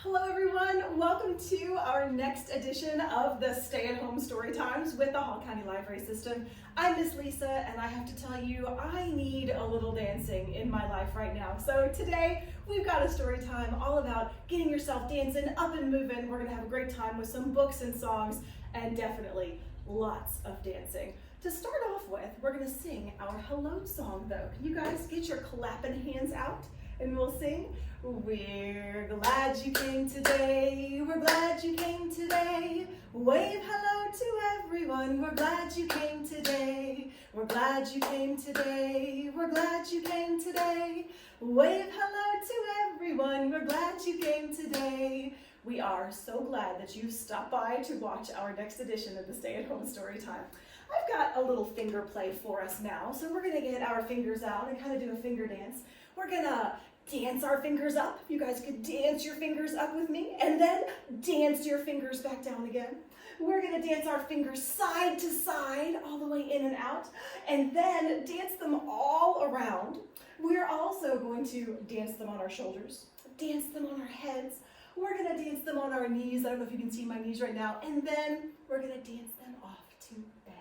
Hello everyone, welcome to our next edition of the Stay-at-Home Story Times with the Hall County Library System. I'm Miss Lisa and I have to tell you, I need a little dancing in my life right now. So today we've got a story time all about getting yourself dancing, up and moving. We're gonna have a great time with some books and songs and definitely lots of dancing. To start off with, we're gonna sing our hello song though. Can you guys get your clapping hands out and we'll sing? We're glad you came today, we're glad you came today. Wave hello to everyone, we're glad you came today. We're glad you came today, we're glad you came today. Wave hello to everyone, we're glad you came today. We are so glad that you stopped by to watch our next edition of the Stay-at-Home Story Time. I've got a little finger play for us now, so we're gonna get our fingers out and kind of do a finger dance. We're gonna dance our fingers up. If you guys could dance your fingers up with me, and then dance your fingers back down again. We're gonna dance our fingers side to side, all the way in and out, and then dance them all around. We're also going to dance them on our shoulders, dance them on our heads. We're gonna dance them on our knees. I don't know if you can see my knees right now. And then we're gonna dance them off to bed.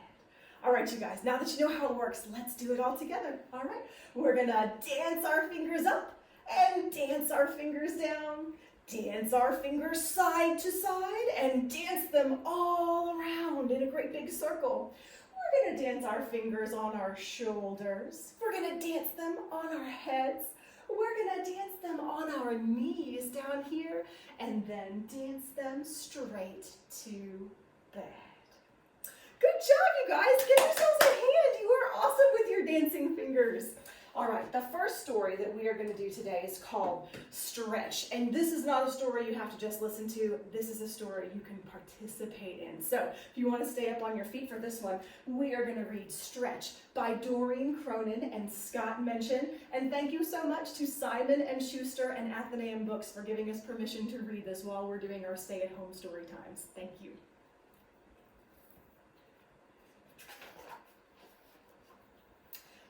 All right, you guys, now that you know how it works, let's do it all together, all right? We're gonna dance our fingers up and dance our fingers down. Dance our fingers side to side and dance them all around in a great big circle. We're gonna dance our fingers on our shoulders. We're gonna dance them on our heads. We're gonna dance them on our knees down here and then dance them straight to bed. Good job, you guys. Give yourselves a hand. You are awesome with your dancing fingers. All right, the first story that we are going to do today is called Stretch. And this is not a story you have to just listen to. This is a story you can participate in. So if you want to stay up on your feet for this one, we are going to read Stretch by Doreen Cronin and Scott Mention. And thank you so much to Simon and Schuster and Athenaeum Books for giving us permission to read this while we're doing our stay-at-home story times. Thank you.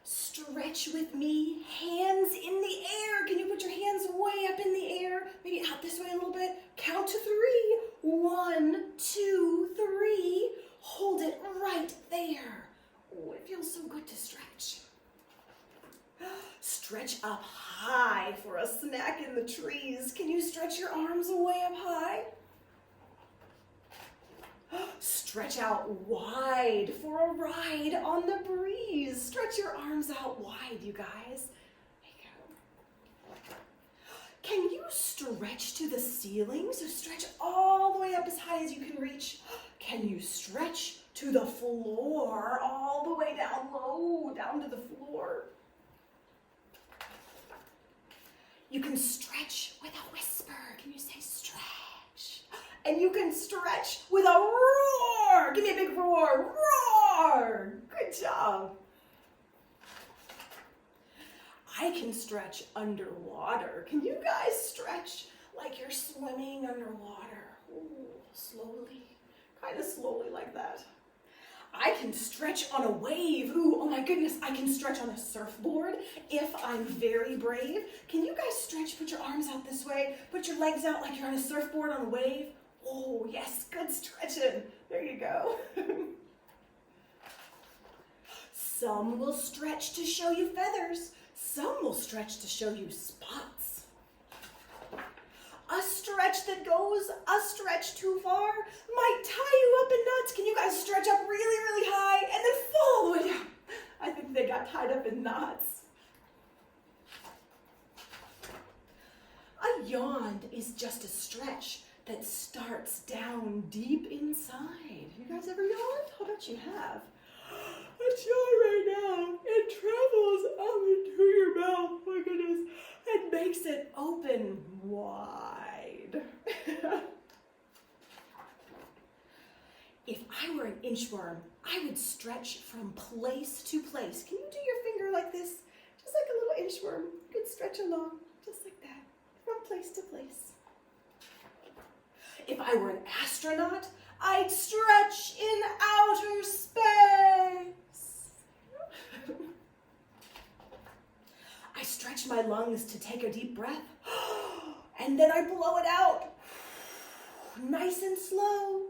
Stretch with me, hands in the air. Can you put your hands way up in the air? Maybe out this way a little bit. Count to 3. 1, 2, 3. Hold it right there. Oh, it feels so good to stretch. Stretch up high for a snack in the trees. Can you stretch your arms way up high? Stretch out wide for a ride on the breeze. Stretch your arms out wide, you guys. There you go. Can you stretch to the ceiling? So stretch all the way up as high as you can reach. Can you stretch to the floor, all the way down low, down to the floor? You can stretch with a whisper. Can you say stretch? And you can stretch with a roar. Give me a big roar. Roar. Good job. I can stretch underwater. Can you guys stretch like you're swimming underwater? Ooh, slowly, kind of slowly like that. I can stretch on a wave. Ooh, oh my goodness, I can stretch on a surfboard if I'm very brave. Can you guys stretch? Put your arms out this way. Put your legs out like you're on a surfboard on a wave. Oh, yes, good stretching. There you go. Some will stretch to show you feathers. Some will stretch to show you spots. A stretch that goes a stretch too far might tie you up in knots. Can you guys stretch up really, really high and then fall all the way down? I think they got tied up in knots. A yawn is just a stretch that starts down deep inside. You guys ever yawned? I'll bet you have. A yawn right now, it travels up into your mouth, my goodness, and makes it open wide. If I were an inchworm, I would stretch from place to place. Can you do your finger like this? Just like a little inchworm. You could stretch along, just like that, from place to place. If I were an astronaut, I'd stretch in outer space. I stretch my lungs to take a deep breath, and then I blow it out. Nice and slow,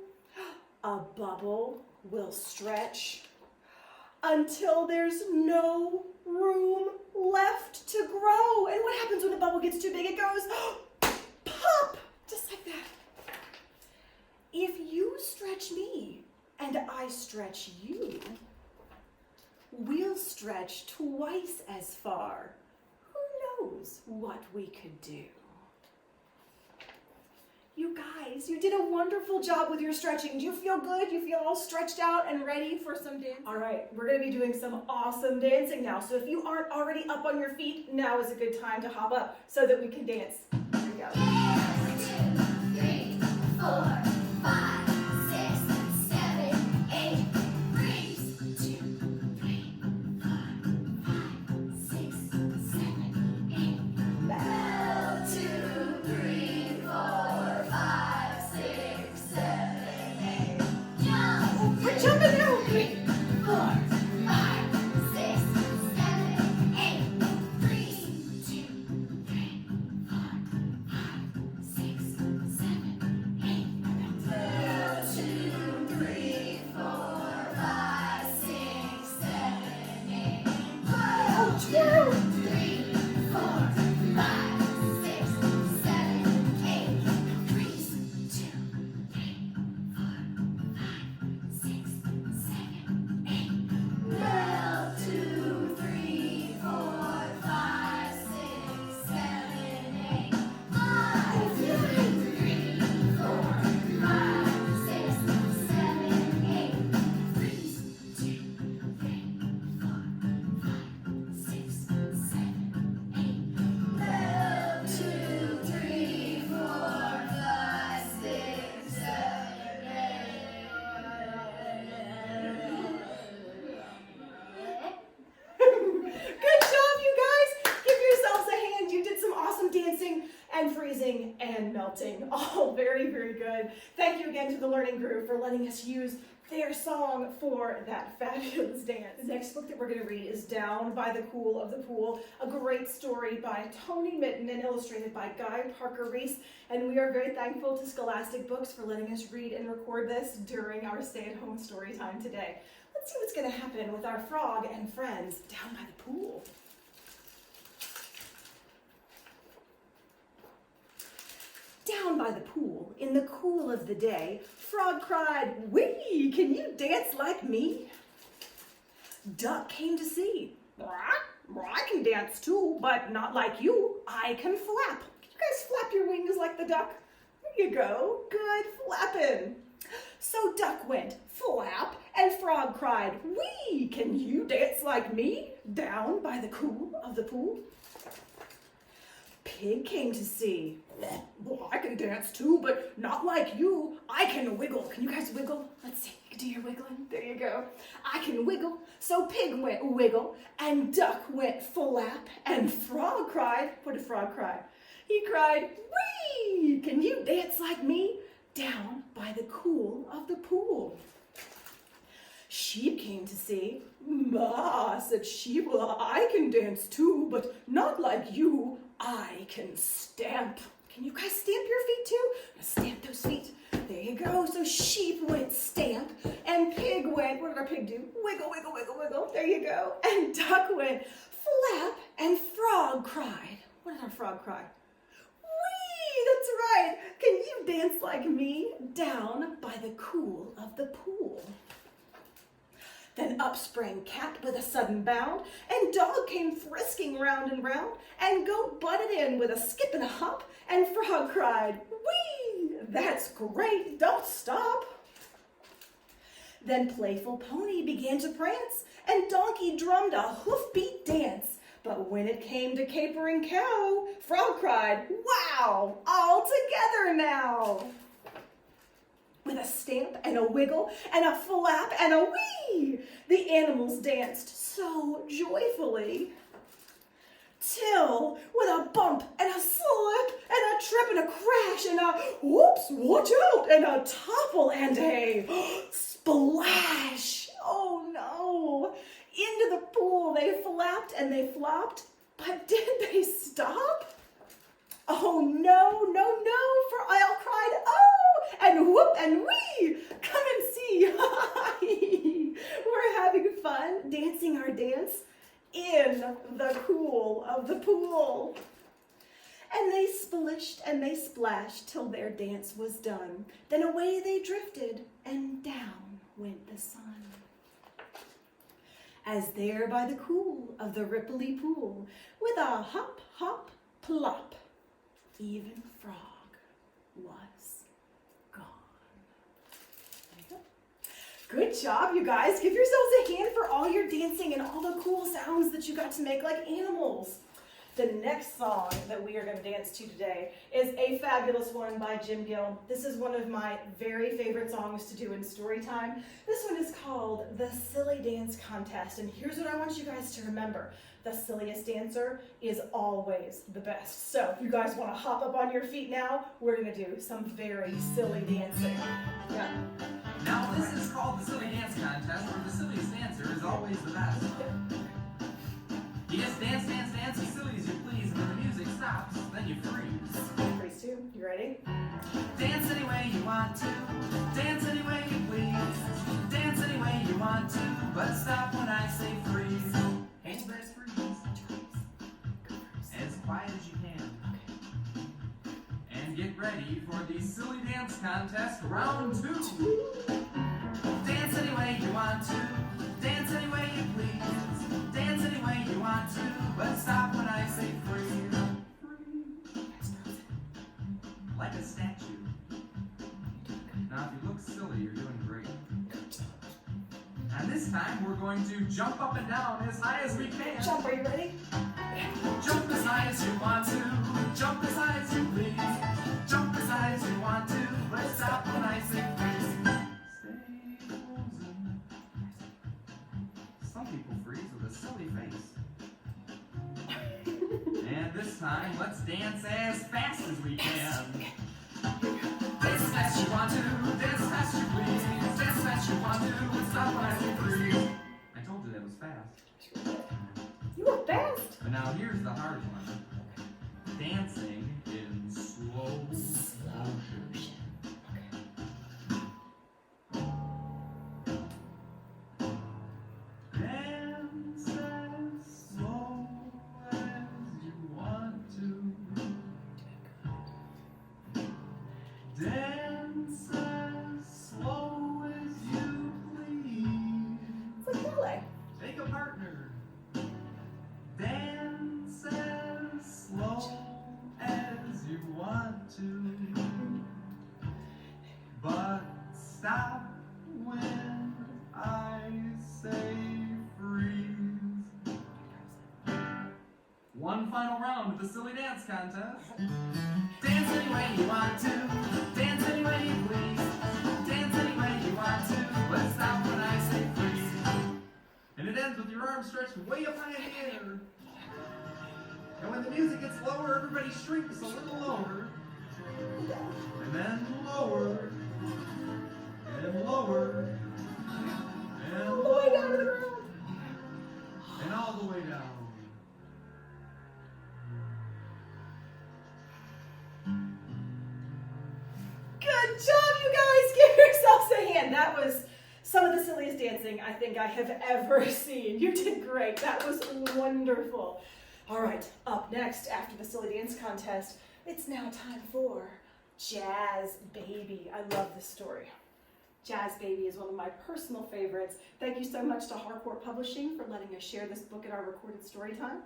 a bubble will stretch until there's no room left to grow. And what happens when a bubble gets too big? It goes pop, just like that. If you stretch me and I stretch you, we'll stretch twice as far. Who knows what we could do? You guys, you did a wonderful job with your stretching. Do you feel good? You feel all stretched out and ready for some dance? All right, we're gonna be doing some awesome dancing now. So if you aren't already up on your feet, now is a good time to hop up so that we can dance. Here we go. 1, 2, 3, 4, 5, 6, 7, 8. Freeze. 2, 3, 4, 5, 6, 7, 8. Bell. 2, 3, 4, 5, 6, 7, 8. Jump. We're jumping now. 3, 4, 5, 6, 7, 8. Freeze. 2, 3, 4, 5, 6, 7, 8. Bell. 2, 3, 4, 5, 6, 7, 8. Oh, 2, twirl. 3, 4, 5, 6, 7, 8. Freeze. 2, 3, 4, 5, 6, 7, 8. Bell. 2, 3, 4, 5, 6, 7, 8. 5, 3, 4, 5, 6, 7, 8. Freeze. 2, 3, 4, 5, 6, 7, 8. Bell. 2, 3, 4, 5, 6, 7, 8. Good job, you guys. Give yourselves a hand. You did some awesome dancing and freezing and melting. All very, very good. Thank you again to the Learning Group for letting us use their song for that fabulous dance. The next book that we're going to read is Down by the Cool of the Pool, a great story by Tony Mitten and illustrated by Guy Parker Reese. And we are very thankful to Scholastic Books for letting us read and record this during our stay-at-home story time today. Let's see what's going to happen with our frog and friends down by the pool. Down by the pool, in the cool of the day, Frog cried, "Wee, can you dance like me?" Duck came to see. I can dance too, but not like you. I can flap. Can you guys flap your wings like the duck? There you go. Good flapping. So Duck went flap, and Frog cried, "Wee, can you dance like me?" Down by the cool of the pool. Pig came to see. "Well, I can dance too, but not like you. I can wiggle." Can you guys wiggle? Let's see. You can do your wiggling. There you go. I can wiggle. So Pig went wiggle, and Duck went flap, and Frog cried. What did Frog cry? He cried, "Wee! Can you dance like me?" Down by the cool of the pool. Sheep came to see. "Ma," said Sheep, "well, I can dance too, but not like you. I can stamp." Can you guys stamp your feet too? Stamp those feet. There you go. So Sheep went stamp, and Pig went, what did our pig do? Wiggle, wiggle, wiggle, wiggle. There you go. And Duck went flap, and Frog cried. What did our frog cry? "Wee, that's right. Can you dance like me?" Down by the cool of the pool. Then up sprang Cat with a sudden bound, and Dog came frisking round and round, and Goat butted in with a skip and a hop, and Frog cried, "Wee, that's great, don't stop." Then playful Pony began to prance, and Donkey drummed a hoof-beat dance. But when it came to capering Cow, Frog cried, "Wow, all together now." With a stamp and a wiggle and a flap and a wee, the animals danced so joyfully. Till, with a bump and a slip and a trip and a crash and a whoops, watch out, and a topple and a splash. Oh no! Into the pool they flapped and they flopped, but did they stop? Oh no, no, no, for I all cried, "Oh!" pool. And they splished and they splashed till their dance was done. Then away they drifted, and down went the sun. As there by the cool of the ripply pool, with a hop, hop, plop, even Frog was gone. There you go. Good job, you guys. Give yourselves a hand for all your dancing and all the cool sounds that you got to make like animals. The next song that we are going to dance to today is a fabulous one by Gill. This is one of my very favorite songs to do in story time. This one is called The Silly Dance Contest, and here's what I want you guys to remember. The silliest dancer is always the best. So if you guys want to hop up on your feet now, we're going to do some very silly dancing. Yeah. Now this is called the Silly Dance Contest, where the silliest dancer is always the best. You just dance, dance, dance as silly as you please, and when the music stops, then you freeze. Freeze too. You ready? Dance any way you want to, dance any way you please, dance any way you want to, but stop when I say freeze. And you press freeze. As quiet as you can. And get ready for the Silly Dance Contest Round 2. Dance any way you want to, dance any way you please, dance any way you want to, but stop when I say freeze. Freeze. Like a statue. Now if you look silly, you're doing great. And this time we're going to jump up and down as high as we can. Jump, are you ready? Jump as high as you want to, jump as high as you please, jump as high as you want to, but stop when I say freeze. Stay frozen. Some people freeze with a silly face. And this time, let's dance as fast as we can. Dance as fast you want to, dance as fast you please, dance as fast you want to, but stop when I say freeze. I told you that was fast. You were fast. But now here's the hard one. Dancing in slow motion. Dance as slow as you want to. Dance as slow as you please. It's like ballet. Take a partner. Dance as slow as you want to, but stop when I say freeze. One final round of the Silly Dance Contest. Dance any way you want to, dance any way you please, dance any way you want to, but stop when I say freeze. And it ends with your arms stretched way up high in the air. And when the music gets lower, everybody shrinks a little lower. And then lower. And lower. And All the way down to the lower. ground. And all the way down. Good job, you guys. Give yourselves a hand. That was some of the silliest dancing I think I have ever seen. You did great. That was wonderful. All right, up next after the Silly Dance Contest, it's now time for Jazz Baby. I love this story. Jazz Baby is one of my personal favorites. Thank you so much to Harcourt Publishing for letting us share this book in our recorded story time.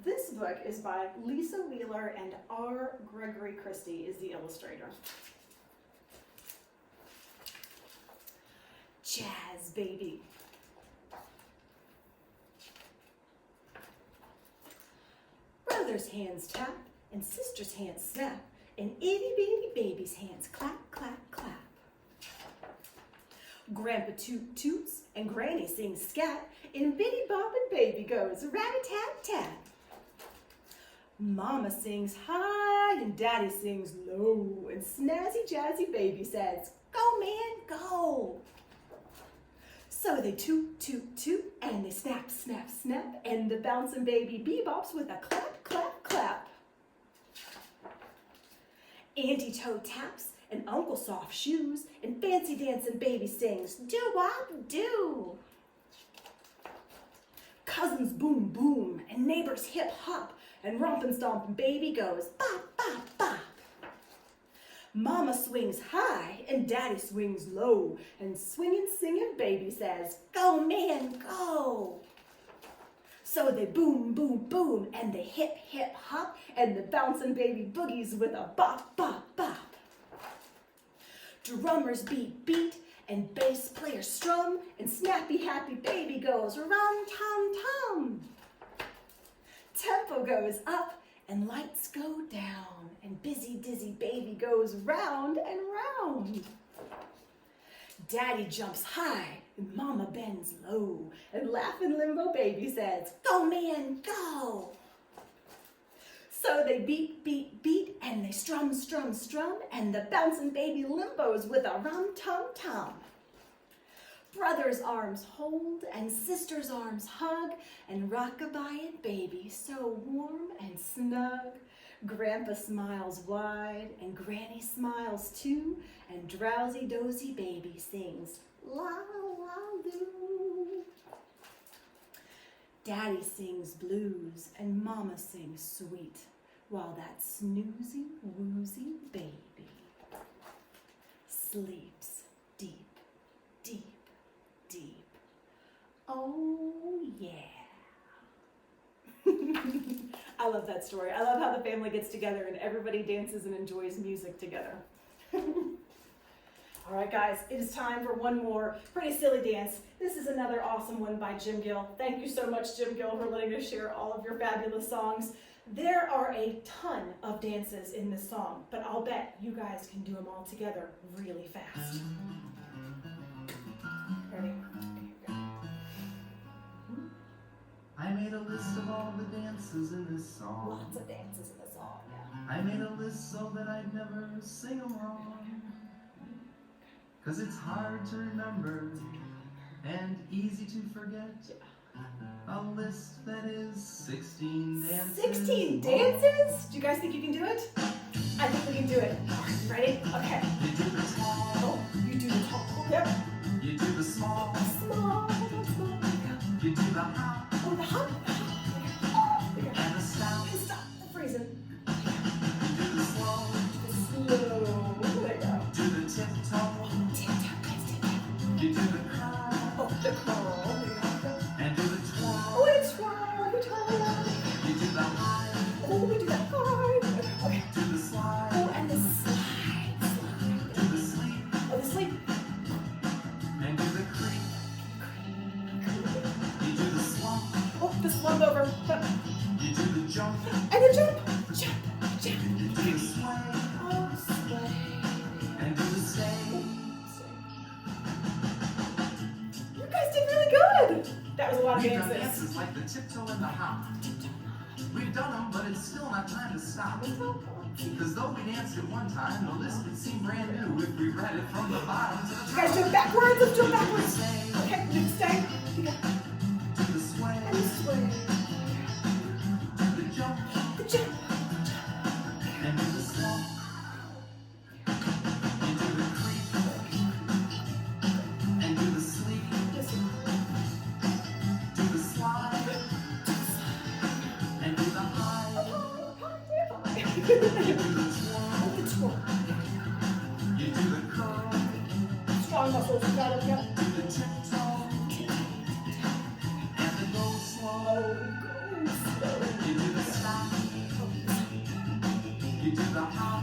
This book is by Lisa Wheeler, and R. Gregory Christie is the illustrator. Jazz Baby. Brother's hands tap, and sister's hands snap, and itty bitty baby's hands clap, clap, clap. Grandpa toot toots, and Granny sings scat, and Bitty Bop and Baby goes rat-a-tat-tat. Mama sings high, and Daddy sings low, and Snazzy Jazzy Baby says, go man, go. So they toot, toot, toot, and they snap, snap, snap, and the bouncing baby bebops with a clap, clap, clap. Auntie Toad taps, and Uncle Soft shoes, and Fancy Dancing Baby sings, do-wop, do. Cousins boom, boom, and neighbors hip hop, and rompin' stompin' baby goes bop, bop, bop. Mama swings high and daddy swings low, and swinging, singing baby says, go man, go. So they boom, boom, boom, and they hip, hip, hop, and the bouncing baby boogies with a bop, bop, bop. Drummers beat, beat, and bass players strum, and snappy, happy baby goes rum, tum, tum. Tempo goes up, and lights go down, and busy, dizzy baby goes round and round. Daddy jumps high, and mama bends low, and laughing limbo baby says, go man, go. So they beat, beat, beat, and they strum, strum, strum, and the bouncing baby limbos with a rum, tum, tum. Brother's arms hold, and sister's arms hug, and rock-a-bye and baby so warm and snug. Grandpa smiles wide, and Granny smiles too, and drowsy dozy baby sings la la loo. Daddy sings blues, and Mama sings sweet, while that snoozy woozy baby sleeps deep, deep, deep. Oh yeah. I love that story. I love how the family gets together and everybody dances and enjoys music together. All right, guys, it is time for one more pretty silly dance. This is another awesome one by Jim Gill. Thank you so much, Jim Gill, for letting us share all of your fabulous songs. There are a ton of dances in this song, but I'll bet you guys can do them all together really fast. Ready? I made a list of all the dances in this song. Lots of dances in the song, yeah. I made a list so that I'd never sing them wrong. 'Cause it's hard to remember and easy to forget. A list that is 16 dances. 16 dances? Do you guys think you can do it? I think we can do it. All right, ready? Okay. You do the tall. Oh, you do the tall. Yep. You do the small. Small, small. You do the hop. Oh, the hop. And the stop. And stop. The freezing. You do the slow. The slow. There you go. Do the tiptoe. You do the curl. Oh, the curl. There you go. And do the twirl. Oh, it's twirl. The twirl. You do the high. Oh, we do that high. Okay. Do the slide. Oh, and the slide. Slide. Do the sleep. Oh, the sleep. And do the creep. You do the slump. Oh, the slump over. You do the jump. And the jump. Jump. Jump. You do the sway. Oh, sway. And do the stay. You guys did really good. That was a lot of We've done dances. dances like the tiptoe and the hop. We've done them, but it's still not time to stop. Because though we danced it one time, the list would seem brand new if we read it from the bottom to the You top. guys do it backwards. Let's do it backwards. Stay. Okay, do the stay. You got Do the sway. and the sway. Do the jump. The jump. And do the slump. You do the creep. And do the sleep. Do the slide. And do the high. You do the twirl. The twirl. You do the curl. Strong muscles. You got it. Yep. Do the tiptoe. And the go slow. Oh, go slow. You do the stop. You do the hop.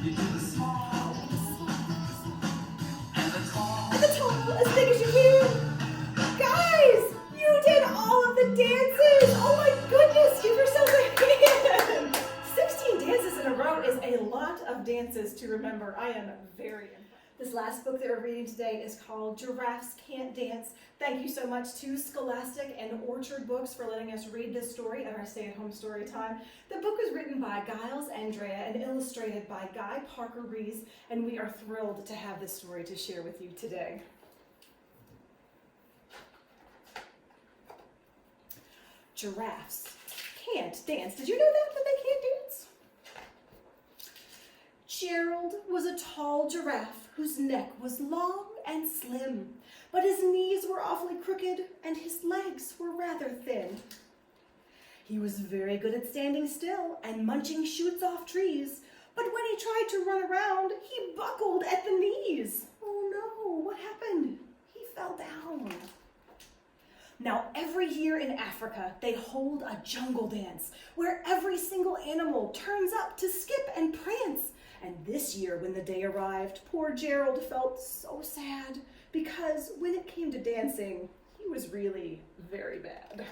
You do the small. And the tall. And the tall, as big as you can. Guys, you did all of the dances. Oh my goodness, give yourself a hand. 16 dances in a row is a lot of dances to remember. I am very impressed. This last book that we're reading today is called Giraffes Can't Dance. Thank you so much to Scholastic and Orchard Books for letting us read this story at our stay-at-home story time. The book was written by Giles Andrea and illustrated by Guy Parker Rees, and we are thrilled to have this story to share with you today. Giraffes can't dance. Did you know that they can't dance? Gerald was a tall giraffe whose neck was long and slim, but his knees were awfully crooked and his legs were rather thin. He was very good at standing still and munching shoots off trees, but when he tried to run around, he buckled at the knees. Oh no, what happened? He fell down. Now, every year in Africa, they hold a jungle dance where every single animal turns up to skip and prance. And this year, when the day arrived, poor Gerald felt so sad because when it came to dancing, he was really very bad.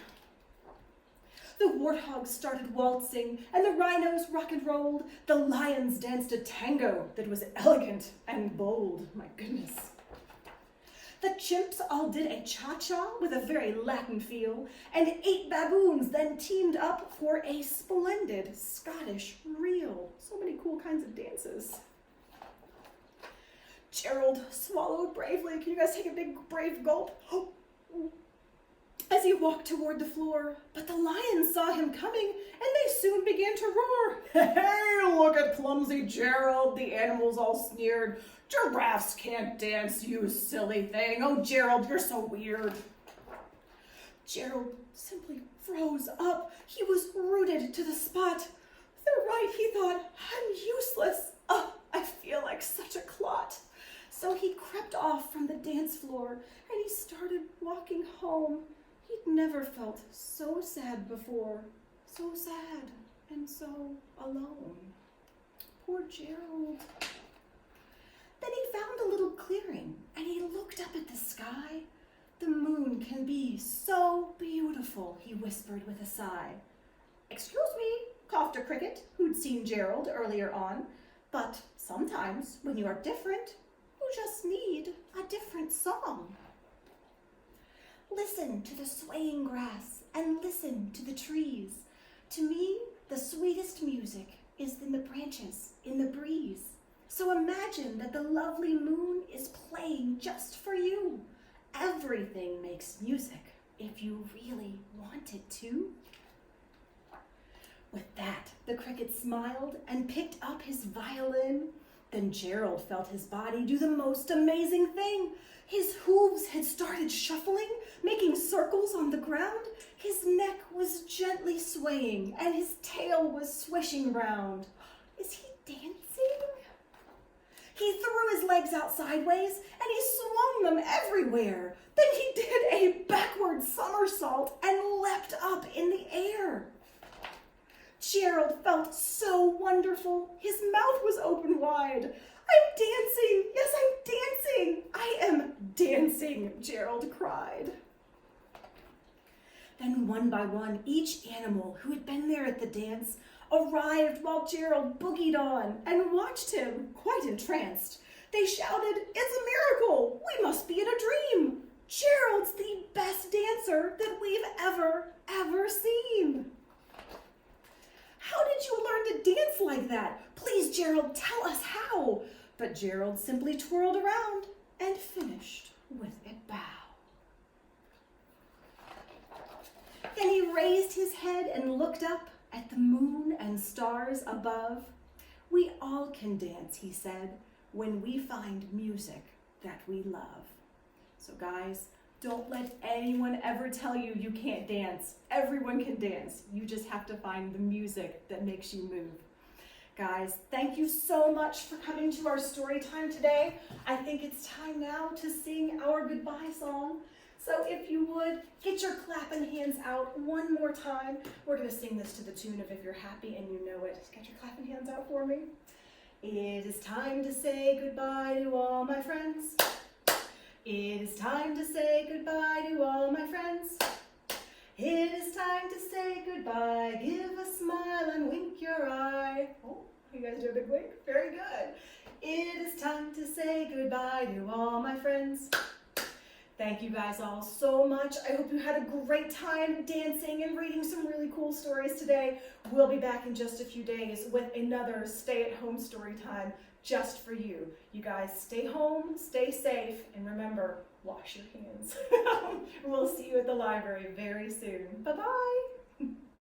The warthogs started waltzing, and the rhinos rock and rolled. The lions danced a tango that was elegant and bold. My goodness. The chimps all did a cha-cha with a very Latin feel, and 8 baboons then teamed up for a splendid Scottish reel. So many cool kinds of dances. Gerald swallowed bravely. Can you guys take a big, brave gulp? As he walked toward the floor, but the lions saw him coming, and they soon began to roar. Hey, look at clumsy Gerald, the animals all sneered. Giraffes can't dance, you silly thing. Oh, Gerald, you're so weird. Gerald simply froze up. He was rooted to the spot. They're right, he thought, I'm useless. Oh, I feel like such a clot. So he crept off from the dance floor, and he started walking home. He'd never felt so sad before, so sad and so alone. Poor Gerald. Then he found a little clearing, and he looked up at the sky. The moon can be so beautiful, he whispered with a sigh. Excuse me, coughed a cricket who'd seen Gerald earlier on, but sometimes when you are different, you just need a different song. Listen to the swaying grass and listen to the trees. To me, the sweetest music is in the branches, in the breeze. So imagine that the lovely moon is playing just for you. Everything makes music if you really want it to. With that, the cricket smiled and picked up his violin. Then Gerald felt his body do the most amazing thing. His hooves had started shuffling, making circles on the ground. His neck was gently swaying, and his tail was swishing round. Is he dancing? He threw his legs out sideways, and he swung them everywhere. Then he did a backward somersault and leapt up in the air. Gerald felt so wonderful. His mouth was open wide. I'm dancing. Yes, I'm dancing. I am dancing, Gerald cried. Then one by one, each animal who had been there at the dance arrived while Gerald boogied on and watched him, quite entranced. They shouted, "It's a miracle! We must be in a dream! Gerald's the best dancer that we've ever seen!" How did you learn to dance like that? Please, Gerald, tell us how. But Gerald simply twirled around and finished with a bow. Then he raised his head and looked up at the moon and stars above. We all can dance, he said, when we find music that we love. So guys, don't let anyone ever tell you you can't dance. Everyone can dance. You just have to find the music that makes you move. Guys, thank you so much for coming to our story time today. I think it's time now to sing our goodbye song. So if you would, get your clapping hands out one more time. We're going to sing this to the tune of If You're Happy and You Know It. Get your clapping hands out for me. It is time to say goodbye to all my friends. It is time to say goodbye to all my friends. It is time to say goodbye. Give a smile and wink your eye. Oh, you guys do a big wink? Very good. It is time to say goodbye to all my friends. Thank you guys all so much. I hope you had a great time dancing and reading some really cool stories today. We'll be back in just a few days with another stay-at-home story time just for you. You guys stay home, stay safe, and remember, wash your hands. We'll see you at the library very soon. Bye-bye.